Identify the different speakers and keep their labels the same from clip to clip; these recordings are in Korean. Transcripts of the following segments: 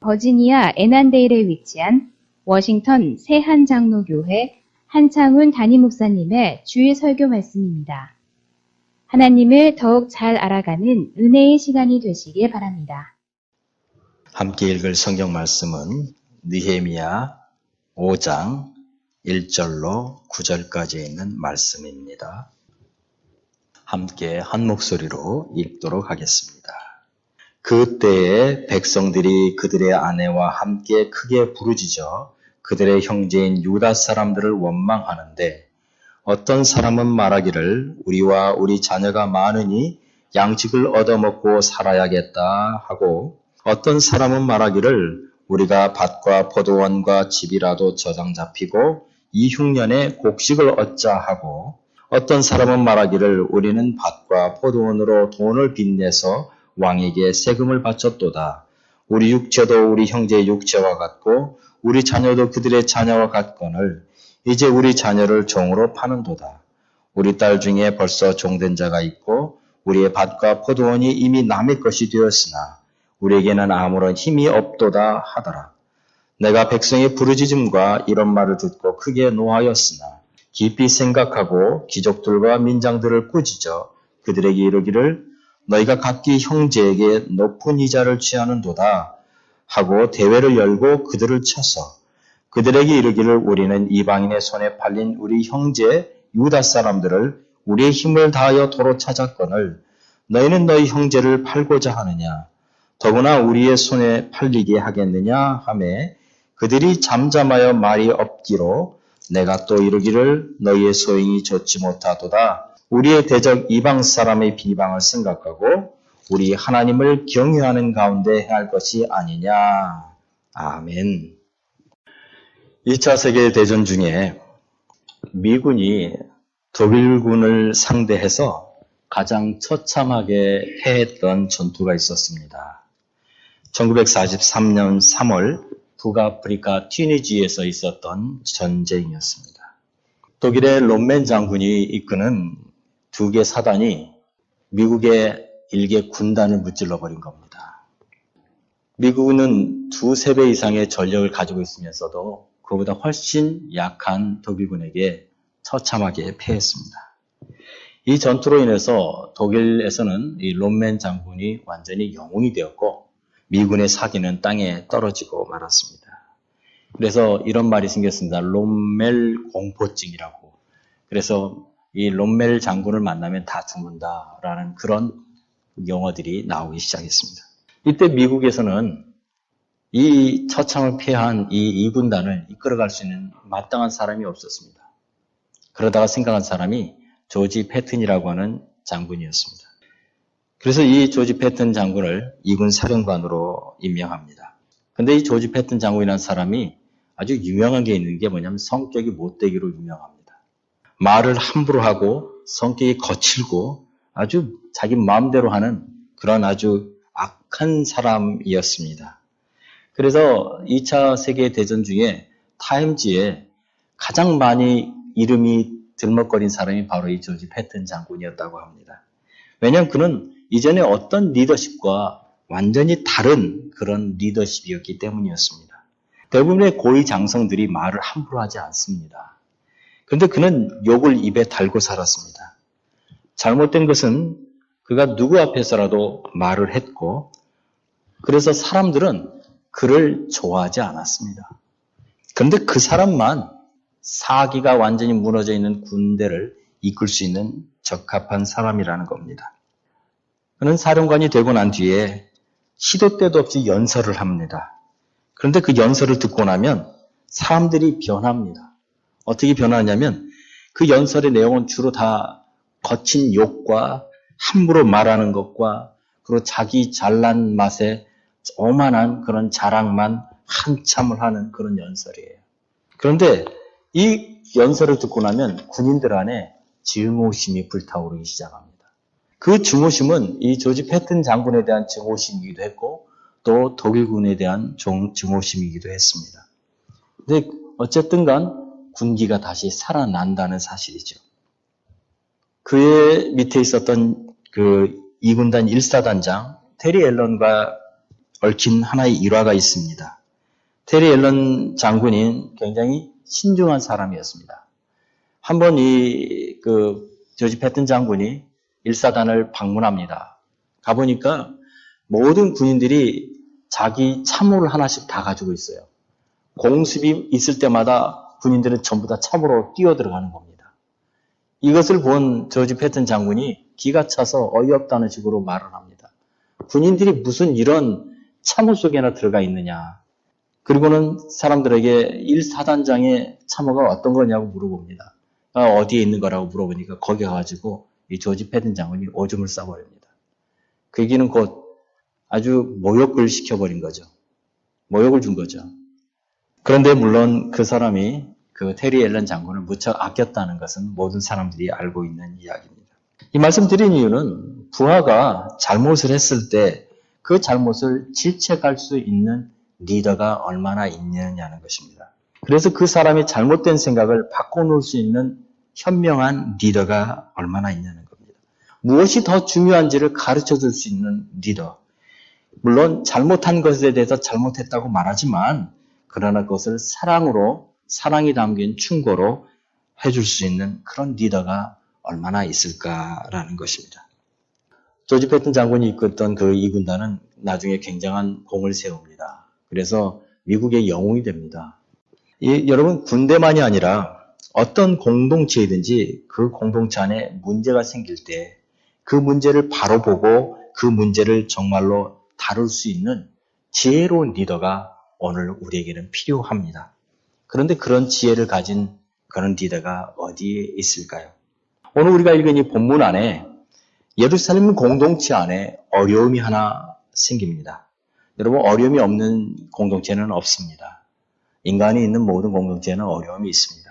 Speaker 1: 버지니아 애난데일에 위치한 워싱턴 새한장로교회 한창훈 담임 목사님의 주일 설교 말씀입니다. 하나님을 더욱 잘 알아가는 은혜의 시간이 되시길 바랍니다.
Speaker 2: 함께 읽을 성경 말씀은 느헤미야 5장 1절로 9절까지 있는 말씀입니다. 함께 한 목소리로 읽도록 하겠습니다. 그때에 백성들이 그들의 아내와 함께 크게 부르짖어 그들의 형제인 유다 사람들을 원망하는데 어떤 사람은 말하기를 우리와 우리 자녀가 많으니 양식을 얻어먹고 살아야겠다 하고 어떤 사람은 말하기를 우리가 밭과 포도원과 집이라도 저당 잡히고 이 흉년에 곡식을 얻자 하고 어떤 사람은 말하기를 우리는 밭과 포도원으로 돈을 빚내서 왕에게 세금을 바쳤도다. 우리 육체도 우리 형제의 육체와 같고 우리 자녀도 그들의 자녀와 같거늘 이제 우리 자녀를 종으로 파는도다. 우리 딸 중에 벌써 종된 자가 있고 우리의 밭과 포도원이 이미 남의 것이 되었으나 우리에게는 아무런 힘이 없도다 하더라. 내가 백성의 부르짖음과 이런 말을 듣고 크게 노하였으나 깊이 생각하고 귀족들과 민장들을 꾸짖어 그들에게 이르기를 너희가 각기 형제에게 높은 이자를 취하는도다 하고 대회를 열고 그들을 쳐서 그들에게 이르기를 우리는 이방인의 손에 팔린 우리 형제 유다 사람들을 우리의 힘을 다하여 도로 찾았거늘 너희는 너희 형제를 팔고자 하느냐 더구나 우리의 손에 팔리게 하겠느냐 하매 그들이 잠잠하여 말이 없기로 내가 또 이르기를 너희의 소행이 좋지 못하도다. 우리의 대적 이방 사람의 비방을 생각하고 우리 하나님을 경외하는 가운데 행할 것이 아니냐. 아멘. 2차 세계대전 중에 미군이 독일군을 상대해서 가장 처참하게 패했던 전투가 있었습니다. 1943년 3월 북아프리카 튀니지에서 있었던 전쟁이었습니다. 독일의 롬멘 장군이 이끄는 두 개 사단이 미국의 일개 군단을 무찔러버린 겁니다. 미국은 두세 배 이상의 전력을 가지고 있으면서도 그보다 훨씬 약한 독일군에게 처참하게 패했습니다. 이 전투로 인해서 독일에서는 이 롬멘 장군이 완전히 영웅이 되었고 미군의 사기는 땅에 떨어지고 말았습니다. 그래서 이런 말이 생겼습니다. 롬멜 공포증이라고. 그래서 이 롬멜 장군을 만나면 다 죽는다라는 그런 용어들이 나오기 시작했습니다. 이때 미국에서는 이 처참을 피한 이 군단을 이끌어갈 수 있는 마땅한 사람이 없었습니다. 그러다가 생각한 사람이 조지 패튼이라고 하는 장군이었습니다. 그래서 이 조지 패튼 장군을 이군 사령관으로 임명합니다. 근데 이 조지 패튼 장군이라는 사람이 아주 유명한 게 있는 게 뭐냐면 성격이 못되기로 유명합니다. 말을 함부로 하고 성격이 거칠고 아주 자기 마음대로 하는 그런 아주 악한 사람이었습니다. 그래서 2차 세계대전 중에 타임지에 가장 많이 이름이 들먹거린 사람이 바로 이 조지 패튼 장군이었다고 합니다. 왜냐하면 그는 이전에 어떤 리더십과 완전히 다른 그런 리더십이었기 때문이었습니다. 대부분의 고위 장성들이 말을 함부로 하지 않습니다. 그런데 그는 욕을 입에 달고 살았습니다. 잘못된 것은 그가 누구 앞에서라도 말을 했고 그래서 사람들은 그를 좋아하지 않았습니다. 그런데 그 사람만 사기가 완전히 무너져 있는 군대를 이끌 수 있는 적합한 사람이라는 겁니다. 그는 사령관이 되고 난 뒤에 시도 때도 없이 연설을 합니다. 그런데 그 연설을 듣고 나면 사람들이 변합니다. 어떻게 변하냐면 그 연설의 내용은 주로 다 거친 욕과 함부로 말하는 것과 그리고 자기 잘난 맛에 오만한 그런 자랑만 한참을 하는 그런 연설이에요. 그런데 이 연설을 듣고 나면 군인들 안에 증오심이 불타오르기 시작합니다. 그 증오심은 이 조지 패튼 장군에 대한 증오심이기도 했고 또 독일군에 대한 증오심이기도 했습니다. 근데 어쨌든 간 군기가 다시 살아난다는 사실이죠. 그의 밑에 있었던 그 2군단 1사단장 테리 앨런과 얽힌 하나의 일화가 있습니다. 테리 앨런 장군이 굉장히 신중한 사람이었습니다. 한번 조지 패튼 장군이 일사단을 방문합니다. 가보니까 모든 군인들이 자기 참호를 하나씩 다 가지고 있어요. 공습이 있을 때마다 군인들은 전부 다 참호로 뛰어들어가는 겁니다. 이것을 본 조지 패튼 장군이 기가 차서 어이없다는 식으로 말을 합니다. 군인들이 무슨 이런 참호 속에나 들어가 있느냐. 그리고는 사람들에게 1사단장의 참호가 어떤 거냐고 물어봅니다. 어디에 있는 거라고 물어보니까 거기 가가지고 이 조지 패튼 장군이 오줌을 싸버립니다. 그 얘기는 곧 아주 모욕을 시켜버린 거죠. 모욕을 준 거죠. 그런데 물론 그 사람이 그 테리 앨런 장군을 무척 아꼈다는 것은 모든 사람들이 알고 있는 이야기입니다. 이 말씀 드린 이유는 부하가 잘못을 했을 때 그 잘못을 질책할 수 있는 리더가 얼마나 있느냐는 것입니다. 그래서 그 사람이 잘못된 생각을 바꿔놓을 수 있는 현명한 리더가 얼마나 있냐는 겁니다. 무엇이 더 중요한지를 가르쳐 줄 수 있는 리더. 물론 잘못한 것에 대해서 잘못했다고 말하지만 그러나 그것을 사랑이 담긴 충고로 해줄 수 있는 그런 리더가 얼마나 있을까라는 것입니다. 조지 패튼 장군이 이끌었던 그 이 군단은 나중에 굉장한 공을 세웁니다. 그래서 미국의 영웅이 됩니다. 여러분, 군대만이 아니라 어떤 공동체이든지 그 공동체 안에 문제가 생길 때 그 문제를 바로 보고 그 문제를 정말로 다룰 수 있는 지혜로운 리더가 오늘 우리에게는 필요합니다. 그런데 그런 지혜를 가진 그런 리더가 어디에 있을까요? 오늘 우리가 읽은 이 본문 안에 예루살렘 공동체 안에 어려움이 하나 생깁니다. 여러분, 어려움이 없는 공동체는 없습니다. 인간이 있는 모든 공동체에는 어려움이 있습니다.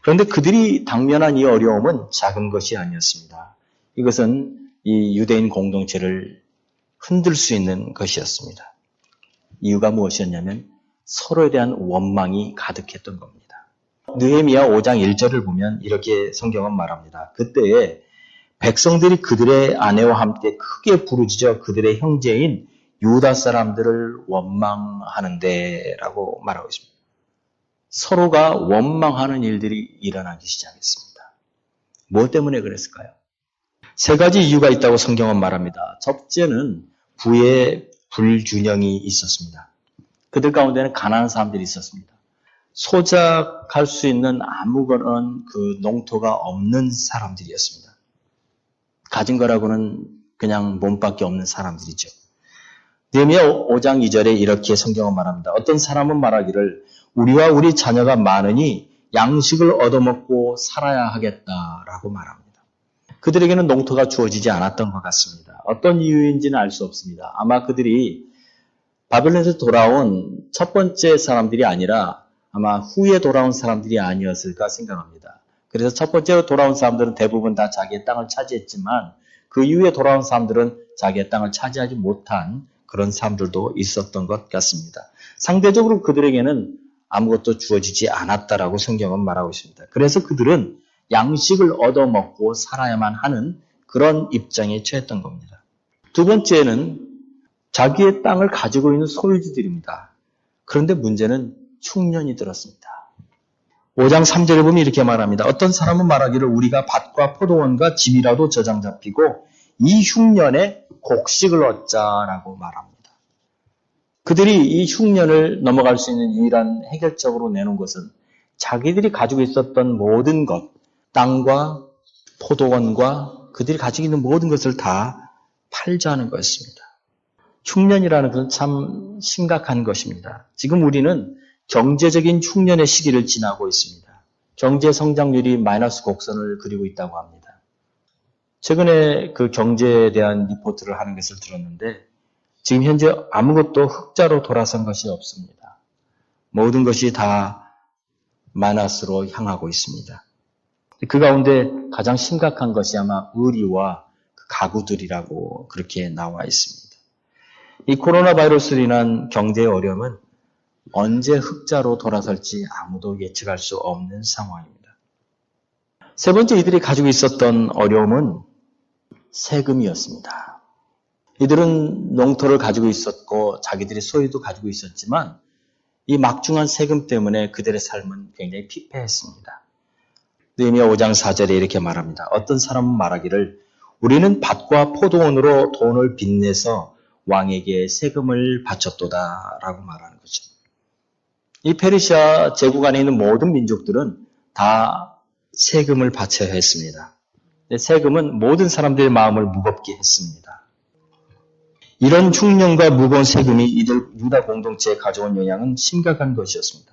Speaker 2: 그런데 그들이 당면한 이 어려움은 작은 것이 아니었습니다. 이것은 이 유대인 공동체를 흔들 수 있는 것이었습니다. 이유가 무엇이었냐면 서로에 대한 원망이 가득했던 겁니다. 느헤미야 5장 1절을 보면 이렇게 성경은 말합니다. 그때에 백성들이 그들의 아내와 함께 크게 부르짖어 그들의 형제인 유다 사람들을 원망하는데 라고 말하고 있습니다. 서로가 원망하는 일들이 일어나기 시작했습니다. 무엇 때문에 그랬을까요? 세 가지 이유가 있다고 성경은 말합니다. 첫째는 부의 불균형이 있었습니다. 그들 가운데는 가난한 사람들이 있었습니다. 소작할 수 있는 아무런 그 농토가 없는 사람들이었습니다. 가진 거라고는 그냥 몸밖에 없는 사람들이죠. 느헤미야 5장 2절에 이렇게 성경은 말합니다. 어떤 사람은 말하기를 우리와 우리 자녀가 많으니 양식을 얻어먹고 살아야 하겠다라고 말합니다. 그들에게는 농토가 주어지지 않았던 것 같습니다. 어떤 이유인지는 알 수 없습니다. 아마 그들이 바벨론에서 돌아온 첫 번째 사람들이 아니라 아마 후에 돌아온 사람들이 아니었을까 생각합니다. 그래서 첫 번째로 돌아온 사람들은 대부분 다 자기의 땅을 차지했지만 그 이후에 돌아온 사람들은 자기의 땅을 차지하지 못한 그런 사람들도 있었던 것 같습니다. 상대적으로 그들에게는 아무것도 주어지지 않았다라고 성경은 말하고 있습니다. 그래서 그들은 양식을 얻어먹고 살아야만 하는 그런 입장에 처했던 겁니다. 두 번째는 자기의 땅을 가지고 있는 소유주들입니다. 그런데 문제는 흉년이 들었습니다. 5장 3절에 보면 이렇게 말합니다. 어떤 사람은 말하기를 우리가 밭과 포도원과 집이라도 저장 잡히고 이 흉년에 곡식을 얻자라고 말합니다. 그들이 이 흉년을 넘어갈 수 있는 유일한 해결책으로 내놓은 것은 자기들이 가지고 있었던 모든 것, 땅과 포도원과 그들이 가지고 있는 모든 것을 다 팔자는 것입니다. 흉년이라는 것은 참 심각한 것입니다. 지금 우리는 경제적인 흉년의 시기를 지나고 있습니다. 경제 성장률이 마이너스 곡선을 그리고 있다고 합니다. 최근에 그 경제에 대한 리포트를 하는 것을 들었는데 지금 현재 아무것도 흑자로 돌아선 것이 없습니다. 모든 것이 다 마이너스로 향하고 있습니다. 그 가운데 가장 심각한 것이 아마 의류와 가구들이라고 그렇게 나와 있습니다. 이 코로나 바이러스로 인한 경제의 어려움은 언제 흑자로 돌아설지 아무도 예측할 수 없는 상황입니다. 세 번째 이들이 가지고 있었던 어려움은 세금이었습니다. 이들은 농토를 가지고 있었고 자기들의 소유도 가지고 있었지만 이 막중한 세금 때문에 그들의 삶은 굉장히 피폐했습니다. 느헤미야 5장 4절에 이렇게 말합니다. 어떤 사람은 말하기를 우리는 밭과 포도원으로 돈을 빚내서 왕에게 세금을 바쳤도다 라고 말하는 거죠. 이 페르시아 제국 안에 있는 모든 민족들은 다 세금을 바쳐야 했습니다. 세금은 모든 사람들의 마음을 무겁게 했습니다. 이런 흉년과 무거운 세금이 이들 유다 공동체에 가져온 영향은 심각한 것이었습니다.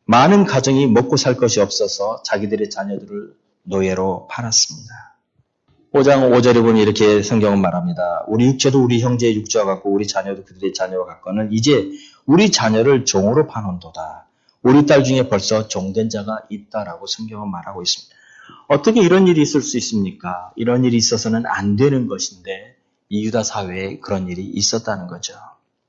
Speaker 2: 많은 가정이 먹고 살 것이 없어서 자기들의 자녀들을 노예로 팔았습니다. 5장 5절에 보면 이렇게 성경은 말합니다. 우리 육체도 우리 형제의 육체와 같고 우리 자녀도 그들의 자녀와 같거늘 이제 우리 자녀를 종으로 파는도다. 우리 딸 중에 벌써 종된 자가 있다라고 성경은 말하고 있습니다. 어떻게 이런 일이 있을 수 있습니까? 이런 일이 있어서는 안 되는 것인데 이 유다 사회에 그런 일이 있었다는 거죠.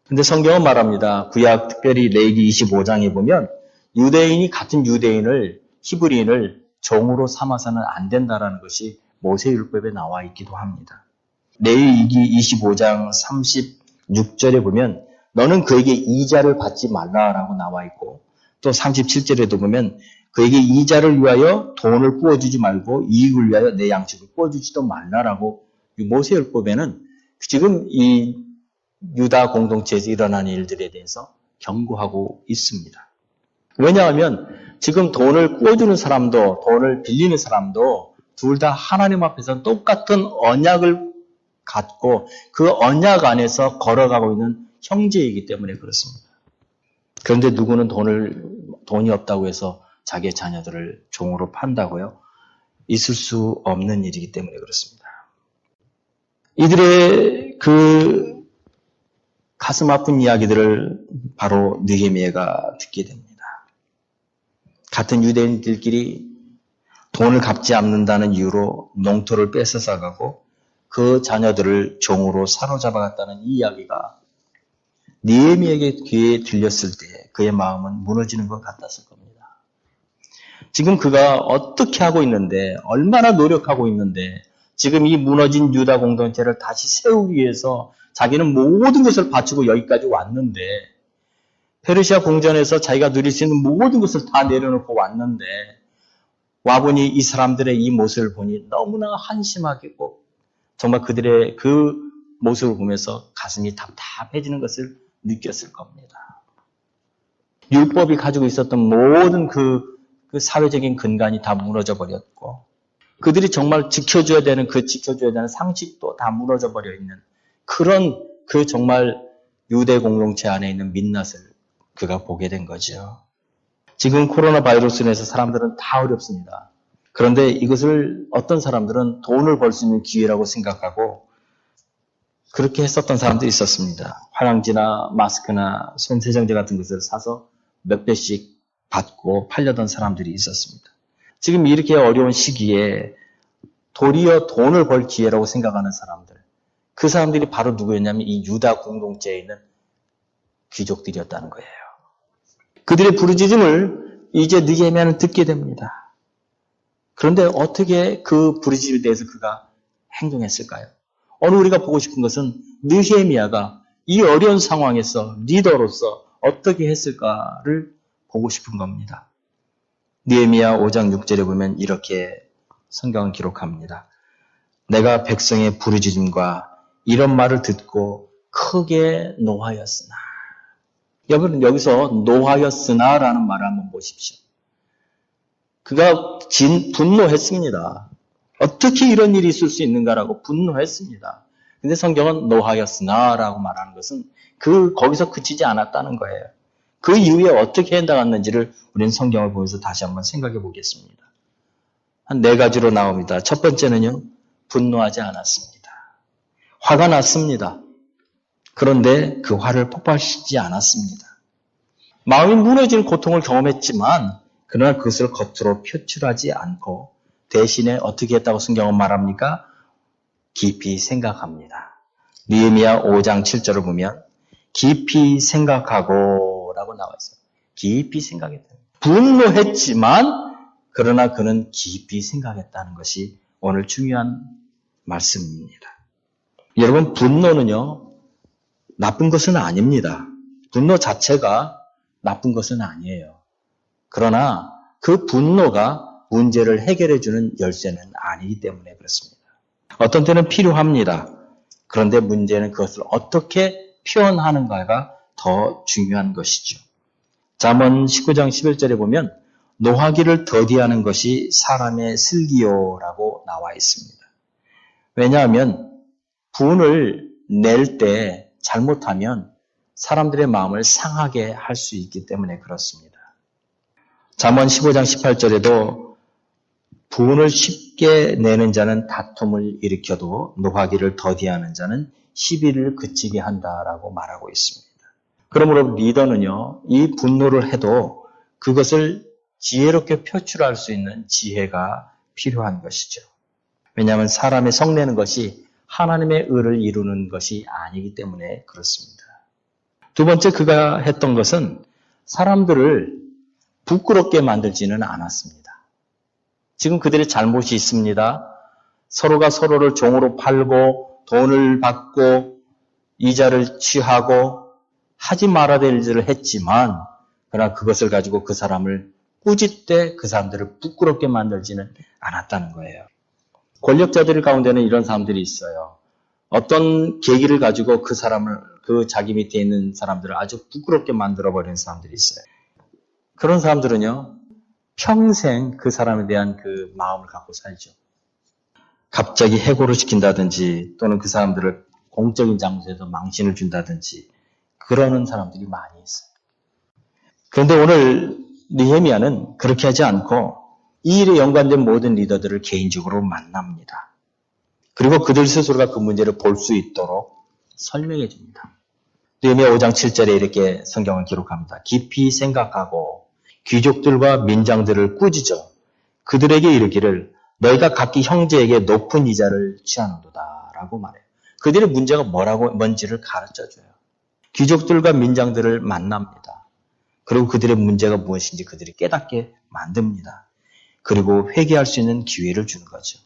Speaker 2: 근데 성경은 말합니다. 구약 특별히 레위기 25장에 보면 유대인이 같은 유대인을 히브리인을 종으로 삼아서는 안 된다라는 것이 모세율법에 나와 있기도 합니다. 레위기 25장 36절에 보면 너는 그에게 이자를 받지 말라라고 나와 있고 또 37절에도 보면 그에게 이자를 위하여 돈을 부어주지 말고 이익을 위하여 내 양식을 부어주지도 말라라고 모세율법에는 지금 이 유다 공동체에서 일어난 일들에 대해서 경고하고 있습니다. 왜냐하면 지금 돈을 꾸어주는 사람도 돈을 빌리는 사람도 둘 다 하나님 앞에서 똑같은 언약을 갖고 그 언약 안에서 걸어가고 있는 형제이기 때문에 그렇습니다. 그런데 누구는 돈이 없다고 해서 자기의 자녀들을 종으로 판다고요? 있을 수 없는 일이기 때문에 그렇습니다. 이들의 그 가슴 아픈 이야기들을 바로 느헤미야가 듣게 됩니다. 같은 유대인들끼리 돈을 갚지 않는다는 이유로 농토를 뺏어사가고 그 자녀들을 종으로 사로잡아갔다는 이 이야기가 느헤미야에게 귀에 들렸을 때 그의 마음은 무너지는 것 같았을 겁니다. 지금 그가 어떻게 하고 있는데 얼마나 노력하고 있는데 지금 이 무너진 유다 공동체를 다시 세우기 위해서 자기는 모든 것을 바치고 여기까지 왔는데 페르시아 공전에서 자기가 누릴 수 있는 모든 것을 다 내려놓고 왔는데 와보니 이 사람들의 이 모습을 보니 너무나 한심하고 정말 그들의 그 모습을 보면서 가슴이 답답해지는 것을 느꼈을 겁니다. 율법이 가지고 있었던 모든 그 사회적인 근간이 다 무너져 버렸고 그들이 정말 지켜줘야 되는 상식도 다 무너져 버려 있는 그런 그 정말 유대 공동체 안에 있는 민낯을 그가 보게 된 거죠. 지금 코로나 바이러스로 인해서 사람들은 다 어렵습니다. 그런데 이것을 어떤 사람들은 돈을 벌 수 있는 기회라고 생각하고 그렇게 했었던 사람도 있었습니다. 화장지나 마스크나 손세정제 같은 것을 사서 몇 배씩 받고 팔려던 사람들이 있었습니다. 지금 이렇게 어려운 시기에 도리어 돈을 벌 기회라고 생각하는 사람들, 그 사람들이 바로 누구였냐면 이 유다 공동체에 있는 귀족들이었다는 거예요. 그들의 부르짖음을 이제 느헤미야는 듣게 됩니다. 그런데 어떻게 그 부르짖음에 대해서 그가 행동했을까요? 오늘 우리가 보고 싶은 것은 느헤미야가 이 어려운 상황에서 리더로서 어떻게 했을까를 보고 싶은 겁니다. 느헤미야 5장 6절에 보면 이렇게 성경은 기록합니다. 내가 백성의 부르짖음과 이런 말을 듣고 크게 노하였으나. 여러분 여기서 노하였으나라는 말을 한번 보십시오. 그가 분노했습니다. 어떻게 이런 일이 있을 수 있는가라고 분노했습니다. 근데 성경은 노하였으나라고 말하는 것은 거기서 그치지 않았다는 거예요. 그 이후에 어떻게 해나갔는지를 우리는 성경을 보면서 다시 한번 생각해 보겠습니다. 한 4가지로 나옵니다. 첫 번째는요, 분노하지 않았습니다. 화가 났습니다. 그런데 그 화를 폭발시키지 않았습니다. 마음이 무너지는 고통을 경험했지만 그러나 그것을 겉으로 표출하지 않고 대신에 어떻게 했다고 성경은 말합니까? 깊이 생각합니다. 느헤미야 5장 7절을 보면 깊이 생각하고 라고 나와 있어요. 깊이 생각했다. 분노했지만 그러나 그는 깊이 생각했다는 것이 오늘 중요한 말씀입니다. 여러분, 분노는요, 나쁜 것은 아닙니다. 분노 자체가 나쁜 것은 아니에요. 그러나 그 분노가 문제를 해결해주는 열쇠는 아니기 때문에 그렇습니다. 어떤 때는 필요합니다. 그런데 문제는 그것을 어떻게 표현하는가가 더 중요한 것이죠. 잠언 19장 11절에 보면 노하기를 더디하는 것이 사람의 슬기요라고 나와 있습니다. 왜냐하면 분을 낼 때 잘못하면 사람들의 마음을 상하게 할 수 있기 때문에 그렇습니다. 잠언 15장 18절에도 분을 쉽게 내는 자는 다툼을 일으켜도 노하기를 더디하는 자는 시비를 그치게 한다라고 말하고 있습니다. 그러므로 리더는요, 이 분노를 해도 그것을 지혜롭게 표출할 수 있는 지혜가 필요한 것이죠. 왜냐하면 사람의 성내는 것이 하나님의 의를 이루는 것이 아니기 때문에 그렇습니다. 두 번째 그가 했던 것은 사람들을 부끄럽게 만들지는 않았습니다. 지금 그들의 잘못이 있습니다. 서로가 서로를 종으로 팔고 돈을 받고 이자를 취하고 하지 말아야 될 일을 했지만 그러나 그것을 가지고 그 사람을 꾸짖되 그 사람들을 부끄럽게 만들지는 않았다는 거예요. 권력자들 가운데는 이런 사람들이 있어요. 어떤 계기를 가지고 그 사람을, 그 자기 밑에 있는 사람들을 아주 부끄럽게 만들어버리는 사람들이 있어요. 그런 사람들은요, 평생 그 사람에 대한 그 마음을 갖고 살죠. 갑자기 해고를 시킨다든지 또는 그 사람들을 공적인 장소에서 망신을 준다든지 그러는 사람들이 많이 있어요. 그런데 오늘 느헤미야는 그렇게 하지 않고 이 일에 연관된 모든 리더들을 개인적으로 만납니다. 그리고 그들 스스로가 그 문제를 볼 수 있도록 설명해 줍니다. 느헤미야 5장 7절에 이렇게 성경을 기록합니다. 깊이 생각하고 귀족들과 민장들을 꾸짖어 그들에게 이르기를 너희가 각기 형제에게 높은 이자를 취하는도다 라고 말해요. 그들의 문제가 뭔지를 가르쳐줘요. 귀족들과 민장들을 만납니다. 그리고 그들의 문제가 무엇인지 그들이 깨닫게 만듭니다. 그리고 회개할 수 있는 기회를 주는 거죠.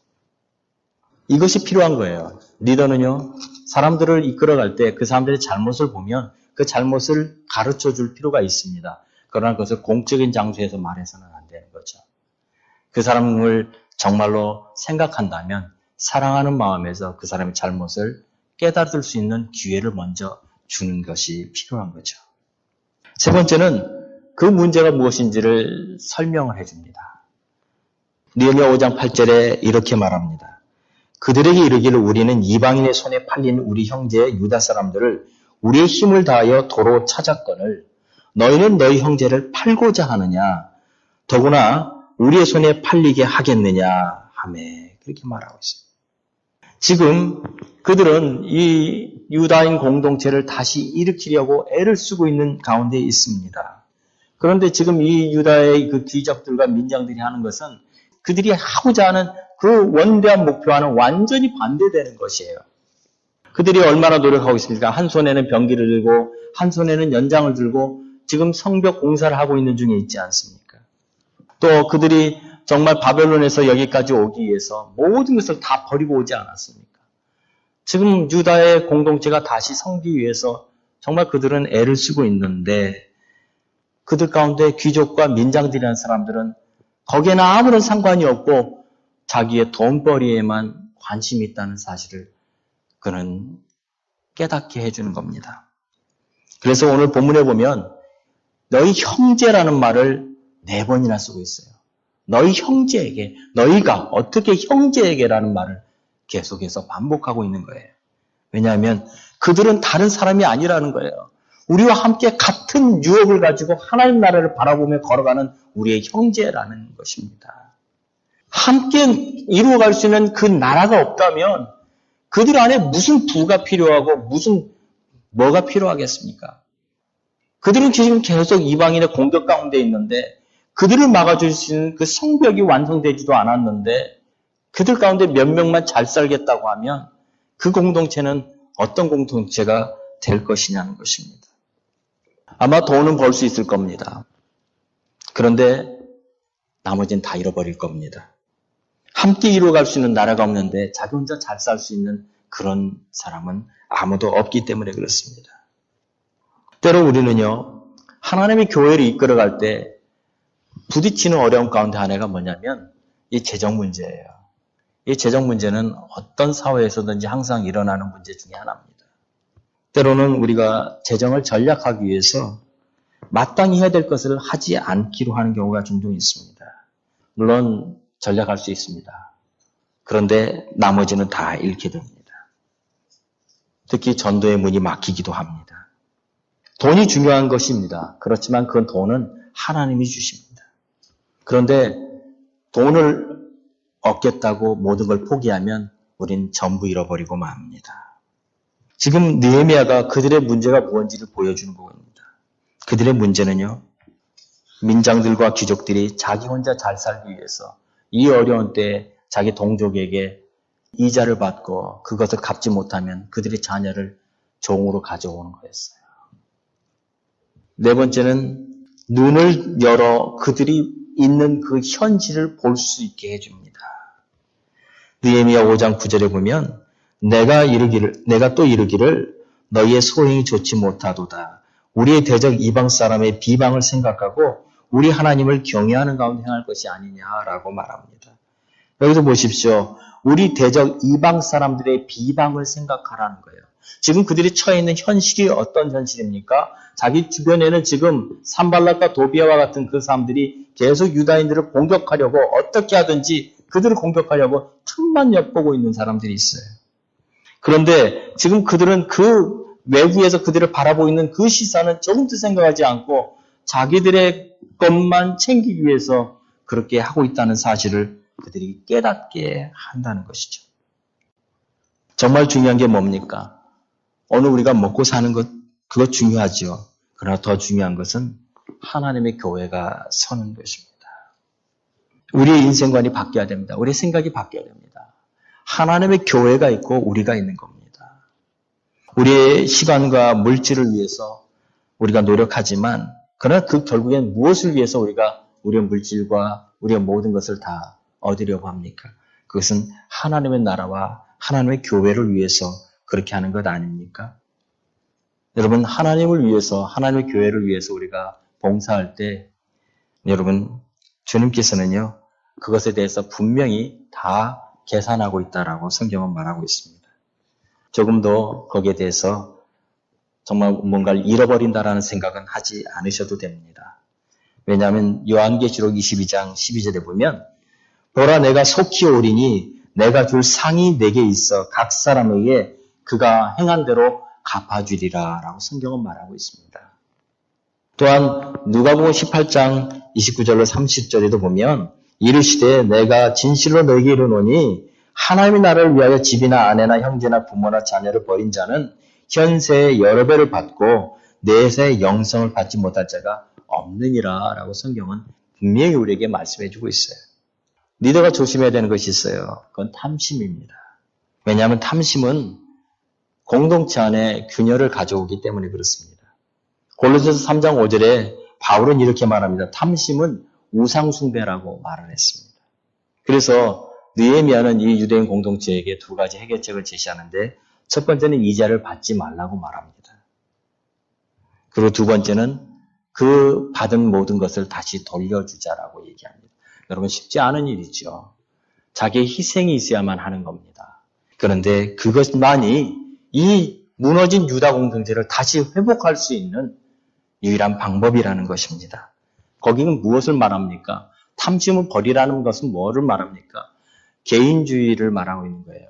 Speaker 2: 이것이 필요한 거예요. 리더는요, 사람들을 이끌어갈 때 그 사람들의 잘못을 보면 그 잘못을 가르쳐 줄 필요가 있습니다. 그러나 그것을 공적인 장소에서 말해서는 안 되는 거죠. 그 사람을 정말로 생각한다면 사랑하는 마음에서 그 사람의 잘못을 깨닫을 수 있는 기회를 먼저 주는 것이 필요한 거죠. 세 번째는 그 문제가 무엇인지를 설명을 해줍니다. 느헤미야 5장 8절에 이렇게 말합니다. 그들에게 이르기를 우리는 이방인의 손에 팔린 우리 형제 유다 사람들을 우리의 힘을 다하여 도로 찾았거늘 너희는 너희 형제를 팔고자 하느냐 더구나 우리의 손에 팔리게 하겠느냐 하매 그렇게 말하고 있어요. 지금 그들은 이 유다인 공동체를 다시 일으키려고 애를 쓰고 있는 가운데 있습니다. 그런데 지금 이 유다의 그 귀족들과 민장들이 하는 것은 그들이 하고자 하는 그 원대한 목표와는 완전히 반대되는 것이에요. 그들이 얼마나 노력하고 있습니까? 한 손에는 병기를 들고 한 손에는 연장을 들고 지금 성벽 공사를 하고 있는 중에 있지 않습니까? 또 그들이 정말 바벨론에서 여기까지 오기 위해서 모든 것을 다 버리고 오지 않았습니까? 지금 유다의 공동체가 다시 성기 위해서 정말 그들은 애를 쓰고 있는데 그들 가운데 귀족과 민장들이라는 사람들은 거기에는 아무런 상관이 없고 자기의 돈벌이에만 관심이 있다는 사실을 그는 깨닫게 해주는 겁니다. 그래서 오늘 본문에 보면 너희 형제라는 말을 4번이나 쓰고 있어요. 너희 형제에게, 너희가 어떻게 형제에게라는 말을 계속해서 반복하고 있는 거예요. 왜냐하면 그들은 다른 사람이 아니라는 거예요. 우리와 함께 같은 유업을 가지고 하나님 나라를 바라보며 걸어가는 우리의 형제라는 것입니다. 함께 이루어갈 수 있는 그 나라가 없다면 그들 안에 무슨 부가 필요하고 뭐가 필요하겠습니까? 그들은 지금 계속 이방인의 공격 가운데 있는데 그들을 막아줄 수 있는 그 성벽이 완성되지도 않았는데 그들 가운데 몇 명만 잘 살겠다고 하면 그 공동체는 어떤 공동체가 될 것이냐는 것입니다. 아마 돈은 벌 수 있을 겁니다. 그런데 나머지는 다 잃어버릴 겁니다. 함께 이루어갈 수 있는 나라가 없는데 자기 혼자 잘 살 수 있는 그런 사람은 아무도 없기 때문에 그렇습니다. 때로 우리는요, 하나님의 교회를 이끌어갈 때 부딪히는 어려움 가운데 하나가 뭐냐면 이 재정 문제예요. 이 재정 문제는 어떤 사회에서든지 항상 일어나는 문제 중에 하나입니다. 때로는 우리가 재정을 전략하기 위해서 마땅히 해야 될 것을 하지 않기로 하는 경우가 종종 있습니다. 물론 전략할 수 있습니다. 그런데 나머지는 다 잃게 됩니다. 특히 전도의 문이 막히기도 합니다. 돈이 중요한 것입니다. 그렇지만 그 돈은 하나님이 주십니다. 그런데 돈을 얻겠다고 모든 걸 포기하면 우린 전부 잃어버리고 맙니다. 지금 느헤미야가 그들의 문제가 무엇인지를 보여주는 부분입니다. 그들의 문제는요, 민장들과 귀족들이 자기 혼자 잘 살기 위해서 이 어려운 때에 자기 동족에게 이자를 받고 그것을 갚지 못하면 그들의 자녀를 종으로 가져오는 거였어요. 네 번째는 눈을 열어 그들이 있는 그 현실을 볼 수 있게 해줍니다. 느헤미야 5장 9절에 보면 내가 또 이르기를 너희의 소행이 좋지 못하도다. 우리의 대적 이방 사람의 비방을 생각하고 우리 하나님을 경외하는 가운데 행할 것이 아니냐라고 말합니다. 여기서 보십시오. 우리 대적 이방 사람들의 비방을 생각하라는 거예요. 지금 그들이 처해 있는 현실이 어떤 현실입니까? 자기 주변에는 지금 산발락과 도비아와 같은 그 사람들이 계속 유다인들을 공격하려고 어떻게 하든지 그들을 공격하려고 틈만 엿보고 있는 사람들이 있어요. 그런데 지금 그들은 그 외부에서 그들을 바라보고 있는 그 시선은 조금도 생각하지 않고 자기들의 것만 챙기기 위해서 그렇게 하고 있다는 사실을 그들이 깨닫게 한다는 것이죠. 정말 중요한 게 뭡니까? 오늘 우리가 먹고 사는 것, 그것 중요하죠. 그러나 더 중요한 것은 하나님의 교회가 서는 것입니다. 우리의 인생관이 바뀌어야 됩니다. 우리의 생각이 바뀌어야 됩니다. 하나님의 교회가 있고 우리가 있는 겁니다. 우리의 시간과 물질을 위해서 우리가 노력하지만 그러나 그 결국엔 무엇을 위해서 우리가 우리의 물질과 우리의 모든 것을 다 얻으려고 합니까? 그것은 하나님의 나라와 하나님의 교회를 위해서 그렇게 하는 것 아닙니까? 여러분, 하나님을 위해서, 하나님의 교회를 위해서 우리가 봉사할 때 여러분, 주님께서는요, 그것에 대해서 분명히 다 계산하고 있다라고 성경은 말하고 있습니다. 조금 더 거기에 대해서 정말 뭔가를 잃어버린다라는 생각은 하지 않으셔도 됩니다. 왜냐하면 요한계시록 22장 12절에 보면 보라 내가 속히 오리니 내가 줄 상이 내게 있어 각 사람에게 그가 행한 대로 갚아주리라 라고 성경은 말하고 있습니다. 또한 누가복음 18장 29절로 30절에도 보면 이르시되 내가 진실로 너에게 이르노니 하나님의 나라를 위하여 집이나 아내나 형제나 부모나 자녀를 버린 자는 현세에 여러 배를 받고 내세에 영생을 받지 못할 자가 없느니라 라고 성경은 분명히 우리에게 말씀해주고 있어요. 리더가 조심해야 되는 것이 있어요. 그건 탐심입니다. 왜냐하면 탐심은 공동체 안에 균열을 가져오기 때문에 그렇습니다. 골로새서 3장 5절에 바울은 이렇게 말합니다. 탐심은 우상숭배라고 말을 했습니다. 그래서 느헤미야는 이 유대인 공동체에게 두 가지 해결책을 제시하는데 첫 번째는 이자를 받지 말라고 말합니다. 그리고 두 번째는 그 받은 모든 것을 다시 돌려주자라고 얘기합니다. 여러분 쉽지 않은 일이죠. 자기의 희생이 있어야만 하는 겁니다. 그런데 그것만이 이 무너진 유다 공동체를 다시 회복할 수 있는 유일한 방법이라는 것입니다. 거기는 무엇을 말합니까? 탐심을 버리라는 것은 뭐를 말합니까? 개인주의를 말하고 있는 거예요.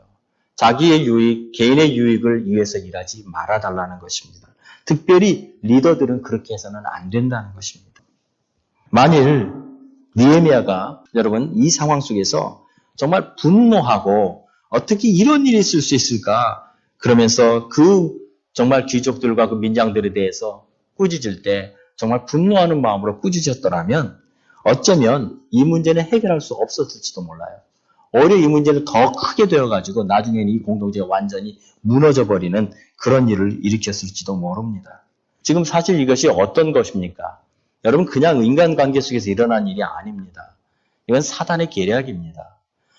Speaker 2: 자기의 유익, 개인의 유익을 위해서 일하지 말아달라는 것입니다. 특별히 리더들은 그렇게 해서는 안 된다는 것입니다. 만일 느헤미야가 여러분 이 상황 속에서 정말 분노하고 어떻게 이런 일이 있을 수 있을까? 그러면서 그 정말 귀족들과 그 민장들에 대해서 꾸짖을 때 정말 분노하는 마음으로 꾸짖었더라면 어쩌면 이 문제는 해결할 수 없었을지도 몰라요. 오히려 이 문제는 더 크게 되어가지고 나중에는 이 공동체가 완전히 무너져버리는 그런 일을 일으켰을지도 모릅니다. 지금 사실 이것이 어떤 것입니까? 여러분 그냥 인간관계 속에서 일어난 일이 아닙니다. 이건 사단의 계략입니다.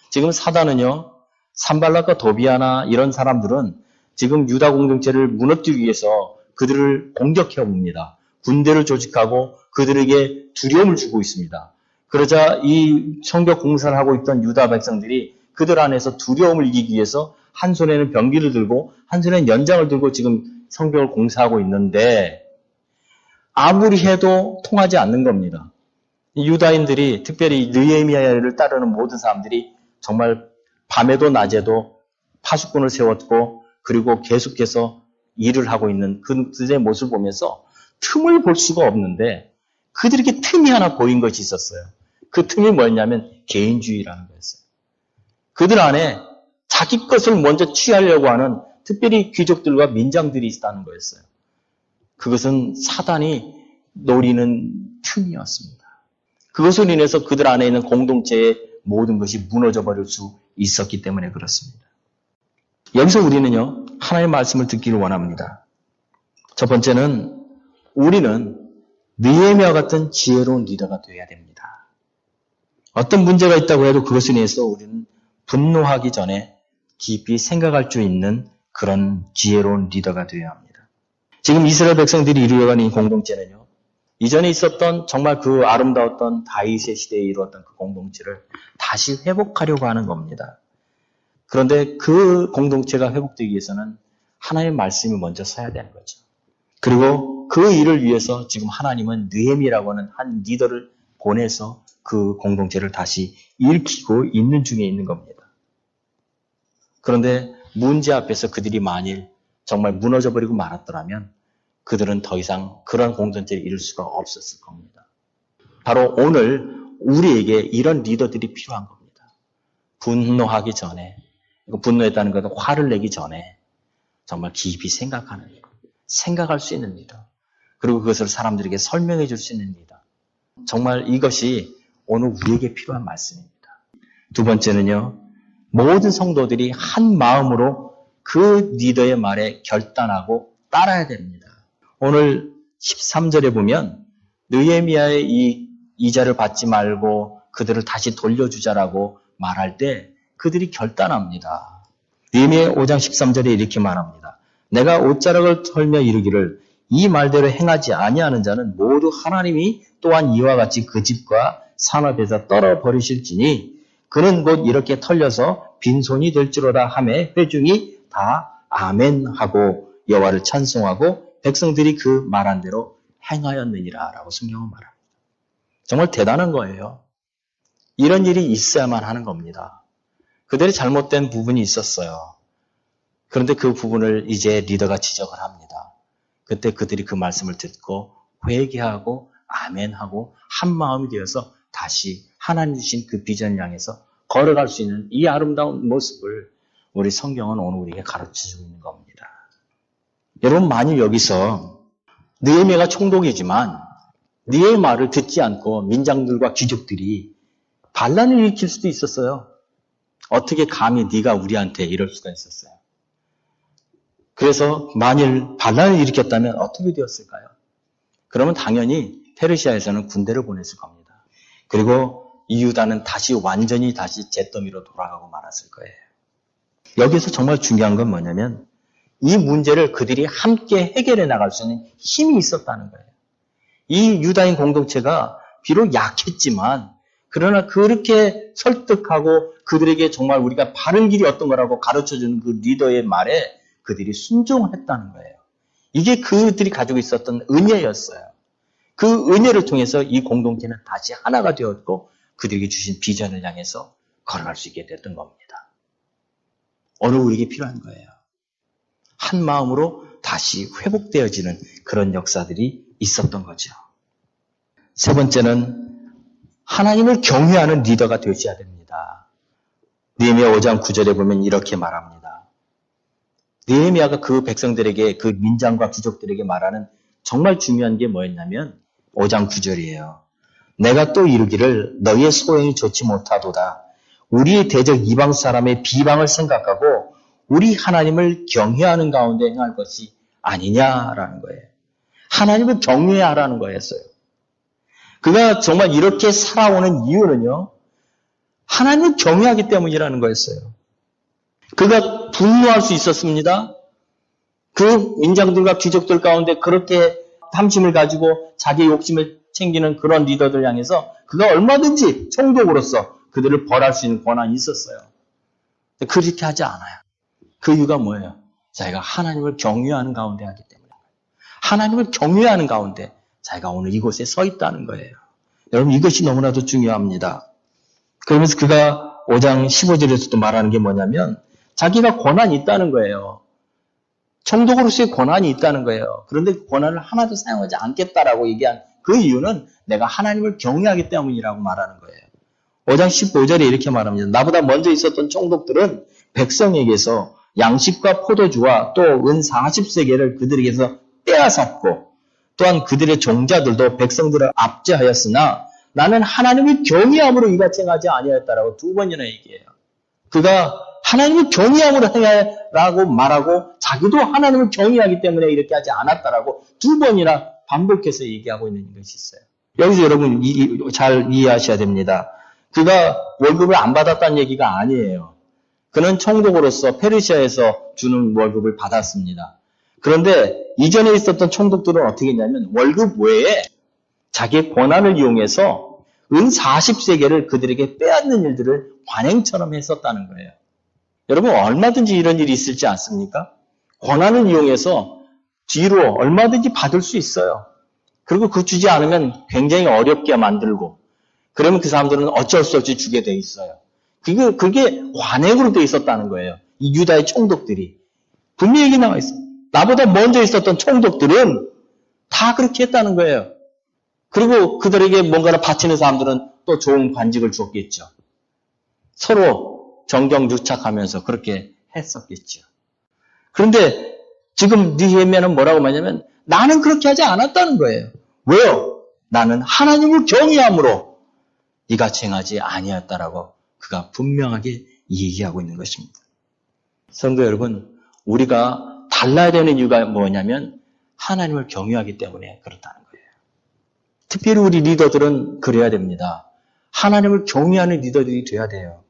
Speaker 2: 지금 사단은요. 산발락과 도비아나 이런 사람들은 지금 유다 공동체를 무너뜨리기 위해서 그들을 공격해 옵니다. 군대를 조직하고 그들에게 두려움을 주고 있습니다. 그러자 이 성벽 공사를 하고 있던 유다 백성들이 그들 안에서 두려움을 이기기 위해서 한 손에는 병기를 들고 한 손에는 연장을 들고 지금 성벽을 공사하고 있는데 아무리 해도 통하지 않는 겁니다. 유다인들이 특별히 느헤미야를 따르는 모든 사람들이 정말 밤에도 낮에도 파수꾼을 세웠고 그리고 계속해서 일을 하고 있는 그들의 모습을 보면서 틈을 볼 수가 없는데 그들에게 틈이 하나 보인 것이 있었어요. 그 틈이 뭐였냐면 개인주의라는 거였어요. 그들 안에 자기 것을 먼저 취하려고 하는 특별히 귀족들과 민장들이 있다는 거였어요. 그것은 사단이 노리는 틈이었습니다. 그것으로 인해서 그들 안에 있는 공동체의 모든 것이 무너져 버릴 수 있었기 때문에 그렇습니다. 여기서 우리는요, 하나님의 말씀을 듣기를 원합니다. 첫 번째는 우리는 느헤미야 같은 지혜로운 리더가 되어야 됩니다. 어떤 문제가 있다고 해도 그것을 인해서 우리는 분노하기 전에 깊이 생각할 수 있는 그런 지혜로운 리더가 되어야 합니다. 지금 이스라엘 백성들이 이루어가는 이 공동체는요, 이전에 있었던 정말 그 아름다웠던 다윗의 시대에 이루었던 그 공동체를 다시 회복하려고 하는 겁니다. 그런데 그 공동체가 회복되기 위해서는 하나님의 말씀이 먼저 서야 되는 거죠. 그리고 그 일을 위해서 지금 하나님은 느헤미야라고 하는 한 리더를 보내서 그 공동체를 다시 일으키고 있는 중에 있는 겁니다. 그런데 문제 앞에서 그들이 만일 정말 무너져버리고 말았더라면 그들은 더 이상 그런 공동체를 이룰 수가 없었을 겁니다. 바로 오늘 우리에게 이런 리더들이 필요한 겁니다. 분노하기 전에, 분노했다는 것은 화를 내기 전에 정말 깊이 생각하는 것, 생각할 수 있는 리더, 그리고 그것을 사람들에게 설명해 줄 수 있는 리더. 정말 이것이 오늘 우리에게 필요한 말씀입니다. 두 번째는요, 모든 성도들이 한 마음으로 그 리더의 말에 결단하고 따라야 됩니다. 오늘 13절에 보면 느헤미야의 이 이자를 받지 말고 그들을 다시 돌려주자라고 말할 때 그들이 결단합니다. 느헤미야 5장 13절에 이렇게 말합니다. 내가 옷자락을 털며 이르기를 이 말대로 행하지 아니하는 자는 모두 하나님이 또한 이와 같이 그 집과 산업에서 떨어버리실지니 그는 곧 이렇게 털려서 빈손이 될지로다 하매 회중이 다 아멘하고 여호와를 찬송하고 백성들이 그 말한 대로 행하였느니라 라고 성경은 말합니다. 정말 대단한 거예요. 이런 일이 있어야만 하는 겁니다. 그들이 잘못된 부분이 있었어요. 그런데 그 부분을 이제 리더가 지적을 합니다. 그때 그들이 그 말씀을 듣고 회개하고 아멘하고 한 마음이 되어서 다시 하나님 주신 그 비전을 향해서 걸어갈 수 있는 이 아름다운 모습을 우리 성경은 오늘 우리에게 가르쳐주고 있는 겁니다. 여러분, 만일 여기서 느헤미야가 총독이지만 네의 말을 듣지 않고 민장들과 귀족들이 반란을 일으킬 수도 있었어요. 어떻게 감히 네가 우리한테 이럴 수가 있었어요. 그래서 만일 반란을 일으켰다면 어떻게 되었을까요? 그러면 당연히 페르시아에서는 군대를 보냈을 겁니다. 그리고 이 유다는 완전히 다시 잿더미로 돌아가고 말았을 거예요. 여기서 정말 중요한 건 뭐냐면 이 문제를 그들이 함께 해결해 나갈 수 있는 힘이 있었다는 거예요. 이 유다인 공동체가 비록 약했지만 그러나 그렇게 설득하고 그들에게 정말 우리가 바른 길이 어떤 거라고 가르쳐주는 그 리더의 말에 그들이 순종했다는 거예요. 이게 그들이 가지고 있었던 은혜였어요. 그 은혜를 통해서 이 공동체는 다시 하나가 되었고 그들에게 주신 비전을 향해서 걸어갈 수 있게 됐던 겁니다. 오늘 우리에게 필요한 거예요. 한 마음으로 다시 회복되어지는 그런 역사들이 있었던 거죠. 세 번째는 하나님을 경외하는 리더가 되셔야 됩니다. 느헤미야 5장 9절에 보면 이렇게 말합니다. 느헤미야가 그 백성들에게, 그 민장과 귀족들에게 말하는 정말 중요한 게 뭐였냐면 5장 9절이에요. 내가 또 이르기를 너희의 소행이 좋지 못하도다. 우리의 대적 이방 사람의 비방을 생각하고 우리 하나님을 경외하는 가운데 행할 것이 아니냐라는 거예요. 하나님을 경외하라는 거였어요. 그가 정말 이렇게 살아오는 이유는요, 하나님을 경외하기 때문이라는 거였어요. 그가 분노할 수 있었습니다. 그 민장들과 귀족들 가운데 그렇게 탐심을 가지고 자기 욕심을 챙기는 그런 리더들 향해서 그가 얼마든지 총독으로서 그들을 벌할 수 있는 권한이 있었어요. 그렇게 하지 않아요. 그 이유가 뭐예요? 자기가 하나님을 경외하는 가운데 하기 때문에. 하나님을 경외하는 가운데 자기가 오늘 이곳에 서 있다는 거예요. 여러분, 이것이 너무나도 중요합니다. 그러면서 그가 5장 15절에서도 말하는 게 뭐냐면 자기가 권한이 있다는 거예요. 총독으로서의 권한이 있다는 거예요. 그런데 그 권한을 하나도 사용하지 않겠다라고 얘기한 그 이유는 내가 하나님을 경외하기 때문이라고 말하는 거예요. 5장 15절에 이렇게 말합니다. 나보다 먼저 있었던 총독들은 백성에게서 양식과 포도주와 또 은 40세겔을 그들에게서 빼앗았고 또한 그들의 종자들도 백성들을 압제하였으나 나는 하나님을 경외함으로 이같이 행하지 아니하였다라고 2번이나 얘기해요. 그가 하나님을 경외함으로 행하라고 말하고 자기도 하나님을 경외하기 때문에 이렇게 하지 않았다라고 2번이나 반복해서 얘기하고 있는 것이 있어요. 여기서 여러분 잘 이해하셔야 됩니다. 그가 월급을 안 받았다는 얘기가 아니에요. 그는 총독으로서 페르시아에서 주는 월급을 받았습니다. 그런데 이전에 있었던 총독들은 어떻게 했냐면 월급 외에 자기의 권한을 이용해서 은 40세겔을 그들에게 빼앗는 일들을 관행처럼 했었다는 거예요. 여러분, 얼마든지 이런 일이 있을지 않습니까? 권한을 이용해서 뒤로 얼마든지 받을 수 있어요. 그리고 그 주지 않으면 굉장히 어렵게 만들고 그러면 그 사람들은 어쩔 수 없이 주게 돼 있어요. 그게 관행으로 돼 있었다는 거예요. 이 유다의 총독들이. 분명히 얘기 나와 있어요. 나보다 먼저 있었던 총독들은 다 그렇게 했다는 거예요. 그리고 그들에게 뭔가를 바치는 사람들은 또 좋은 관직을 줬겠죠. 서로 정경유착하면서 그렇게 했었겠죠. 그런데 지금 느헤미야는 뭐라고 말하냐면 나는 그렇게 하지 않았다는 거예요. 왜요? 나는 하나님을 경외함으로 이같이 행하지 아니었다라고 그가 분명하게 얘기하고 있는 것입니다. 성도 여러분, 우리가 달라야 되는 이유가 뭐냐면 하나님을 경외하기 때문에 그렇다는 거예요. 특별히 우리 리더들은 그래야 됩니다. 하나님을 경외하는 리더들이 돼야 돼요.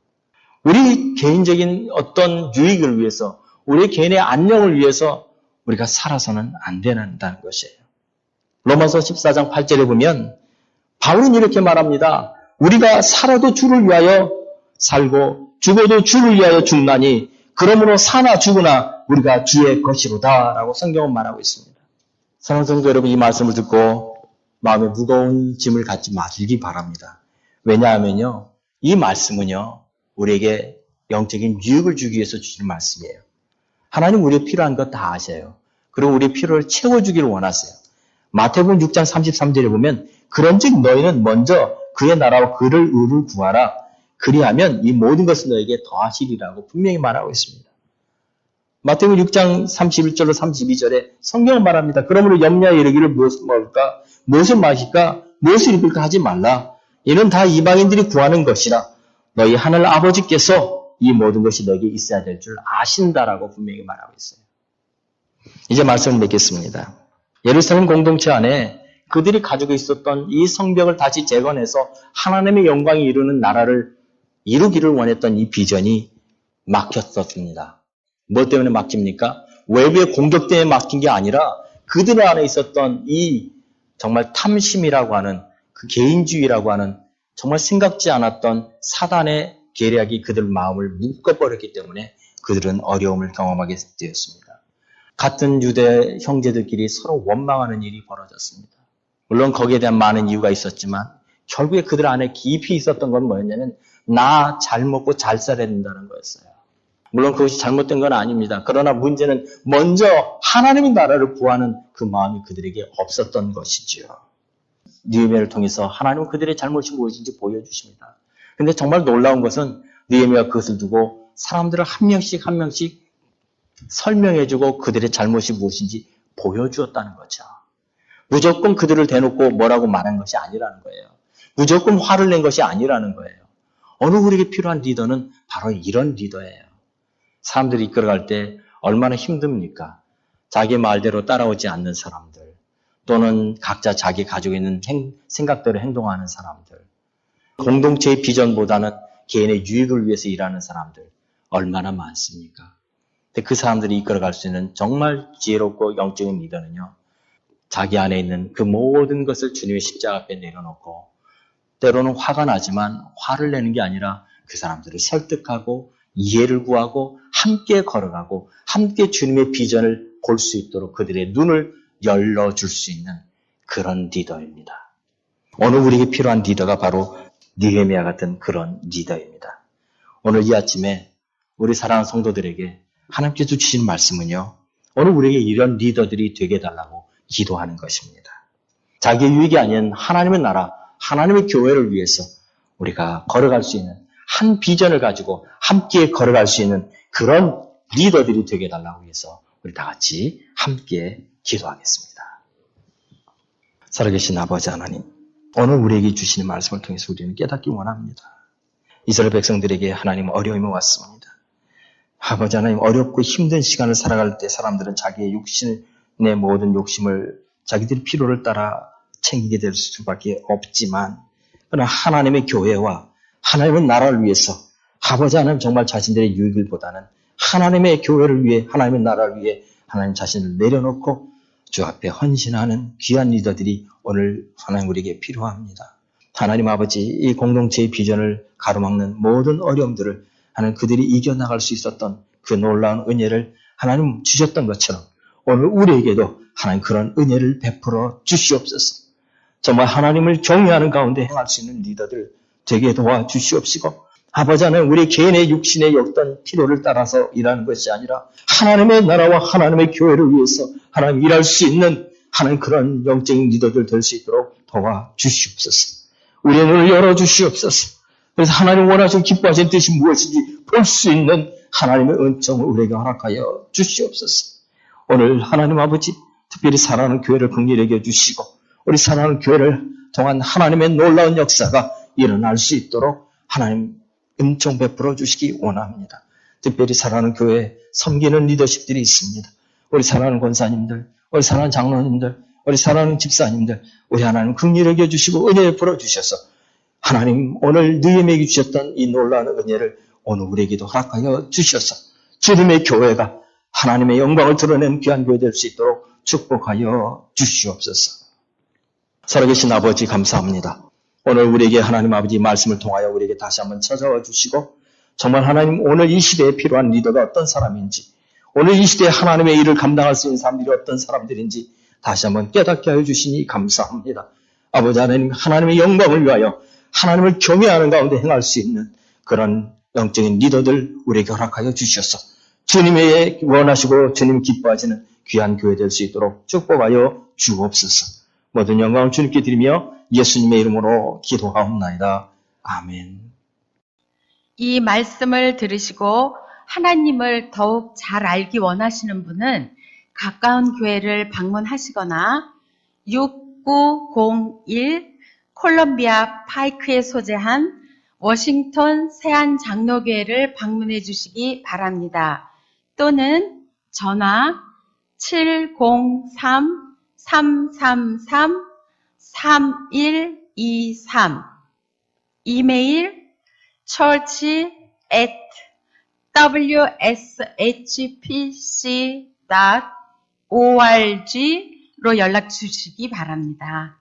Speaker 2: 우리 개인적인 어떤 유익을 위해서, 우리 개인의 안녕을 위해서 우리가 살아서는 안 된다는 것이에요. 로마서 14장 8절에 보면 바울은 이렇게 말합니다. 우리가 살아도 주를 위하여 살고 죽어도 주를 위하여 죽나니 그러므로 사나 죽으나 우리가 주의 것이로다 라고 성경은 말하고 있습니다. 사랑하는 성도 여러분, 이 말씀을 듣고 마음에 무거운 짐을 갖지 마시기 바랍니다. 왜냐하면요, 이 말씀은요 우리에게 영적인 유익을 주기 위해서 주시는 말씀이에요. 하나님 우리의 필요한 것 다 아셔요. 그리고 우리의 필요를 채워주기를 원하세요. 마태복음 6장 33절에 보면 그런즉 너희는 먼저 그의 나라와 그를 의를 구하라. 그리하면 이 모든 것을 너에게 더하시리라고 분명히 말하고 있습니다. 마태복음 6장 31절로 32절에 성경은 말합니다. 그러므로 염려하여 이르기를 무엇을 먹을까? 무엇을 마실까? 무엇을 입을까? 하지 말라. 이는 다 이방인들이 구하는 것이라. 너희 하늘 아버지께서 이 모든 것이 너에게 있어야 될 줄 아신다라고 분명히 말하고 있어요. 이제 말씀을 맺겠습니다. 예루살렘 공동체 안에 그들이 가지고 있었던 이 성벽을 다시 재건해서 하나님의 영광이 이루는 나라를 이루기를 원했던 이 비전이 막혔었습니다. 뭐 때문에 막힙니까? 외부의 공격 때문에 막힌 게 아니라 그들 안에 있었던 이 정말 탐심이라고 하는 그 개인주의라고 하는 정말 생각지 않았던 사단의 계략이 그들 마음을 묶어버렸기 때문에 그들은 어려움을 경험하게 되었습니다. 같은 유대 형제들끼리 서로 원망하는 일이 벌어졌습니다. 물론 거기에 대한 많은 이유가 있었지만 결국에 그들 안에 깊이 있었던 건 뭐였냐면 나 잘 먹고 잘 살아야 된다는 거였어요. 물론 그것이 잘못된 건 아닙니다. 그러나 문제는 먼저 하나님의 나라를 구하는 그 마음이 그들에게 없었던 것이지요. 느헤미야를 통해서 하나님은 그들의 잘못이 무엇인지 보여주십니다. 그런데 정말 놀라운 것은 느헤미야가 그것을 두고 사람들을 한 명씩 한 명씩 설명해주고 그들의 잘못이 무엇인지 보여주었다는 거죠. 무조건 그들을 대놓고 뭐라고 말한 것이 아니라는 거예요. 무조건 화를 낸 것이 아니라는 거예요. 어느 우리에게 필요한 리더는 바로 이런 리더예요. 사람들이 이끌어갈 때 얼마나 힘듭니까? 자기 말대로 따라오지 않는 사람들, 또는 각자 자기 가지고 있는 생각대로 행동하는 사람들, 공동체의 비전보다는 개인의 유익을 위해서 일하는 사람들, 얼마나 많습니까? 근데 그 사람들이 이끌어갈 수 있는 정말 지혜롭고 영적인 리더는요, 자기 안에 있는 그 모든 것을 주님의 십자가 앞에 내려놓고, 때로는 화가 나지만 화를 내는 게 아니라 그 사람들을 설득하고 이해를 구하고 함께 걸어가고 함께 주님의 비전을 볼 수 있도록 그들의 눈을 열어줄 수 있는 그런 리더입니다. 오늘 우리에게 필요한 리더가 바로 느헤미야 같은 그런 리더입니다. 오늘 이 아침에 우리 사랑하는 성도들에게 하나님께서 주신 말씀은요, 오늘 우리에게 이런 리더들이 되게 해달라고 기도하는 것입니다. 자기의 유익이 아닌 하나님의 나라, 하나님의 교회를 위해서 우리가 걸어갈 수 있는 한 비전을 가지고 함께 걸어갈 수 있는 그런 리더들이 되게 해달라고 해서 우리 다 같이 함께 기도하겠습니다. 살아계신 아버지 하나님, 오늘 우리에게 주시는 말씀을 통해서 우리는 깨닫기 원합니다. 이스라엘 백성들에게 하나님 어려움이 왔습니다. 아버지 하나님, 어렵고 힘든 시간을 살아갈 때 사람들은 자기의 육신의 모든 욕심을 자기들의 필요를 따라 챙기게 될 수밖에 없지만, 그러나 하나님의 교회와 하나님의 나라를 위해서 아버지 하나님 정말 자신들의 유익을 보다는 하나님의 교회를 위해, 하나님의 나라를 위해 하나님 자신을 내려놓고 주 앞에 헌신하는 귀한 리더들이 오늘 하나님 우리에게 필요합니다. 하나님 아버지, 이 공동체의 비전을 가로막는 모든 어려움들을 하나님 그들이 이겨나갈 수 있었던 그 놀라운 은혜를 하나님 주셨던 것처럼 오늘 우리에게도 하나님 그런 은혜를 베풀어 주시옵소서. 정말 하나님을 경외하는 가운데 행할 수 있는 리더들 되게 도와주시옵시고, 아버지 하나님 우리 개인의 육신의 어떤 필요를 따라서 일하는 것이 아니라 하나님의 나라와 하나님의 교회를 위해서 하나님 일할 수 있는 하나님 그런 영적인 리더들 될 수 있도록 도와주시옵소서. 우리의 눈을 열어주시옵소서. 그래서 하나님 원하시고 기뻐하시는 뜻이 무엇인지 볼 수 있는 하나님의 은총을 우리에게 허락하여 주시옵소서. 오늘 하나님 아버지, 특별히 사랑하는 교회를 긍휼히 여겨주시고 우리 사랑하는 교회를 통한 하나님의 놀라운 역사가 일어날 수 있도록 하나님 은총 베풀어 주시기 원합니다. 특별히 사랑하는 교회에 섬기는 리더십들이 있습니다. 우리 사랑하는 권사님들, 우리 사랑하는 장로님들, 우리 사랑하는 집사님들, 우리 하나님 긍휼히 여겨주시고 은혜 베풀어 주셔서 하나님 오늘 느헤미야에게 주셨던 이 놀라운 은혜를 오늘 우리에게도 허락하여 주셔서 주님의 교회가 하나님의 영광을 드러낸 귀한 교회 될 수 있도록 축복하여 주시옵소서. 살아계신 아버지 감사합니다. 오늘 우리에게 하나님 아버지 말씀을 통하여 우리에게 다시 한번 찾아와 주시고 정말 하나님 오늘 이 시대에 필요한 리더가 어떤 사람인지, 오늘 이 시대에 하나님의 일을 감당할 수 있는 사람들이 어떤 사람들인지 다시 한번 깨닫게 하여 주시니 감사합니다. 아버지 하나님, 하나님의 영광을 위하여 하나님을 경외하는 가운데 행할 수 있는 그런 영적인 리더들 우리에게 허락하여 주셔서 주님의 원하시고 주님 기뻐하시는 귀한 교회 될 수 있도록 축복하여 주옵소서. 모든 영광을 주님께 드리며 예수님의 이름으로 기도하옵나이다. 아멘.
Speaker 3: 이 말씀을 들으시고 하나님을 더욱 잘 알기 원하시는 분은 가까운 교회를 방문하시거나 6901 콜롬비아 파이크에 소재한 워싱턴 세안장로교회를 방문해 주시기 바랍니다. 또는 전화 703-333-3123 이메일 church@wshpc.org로 연락 주시기 바랍니다.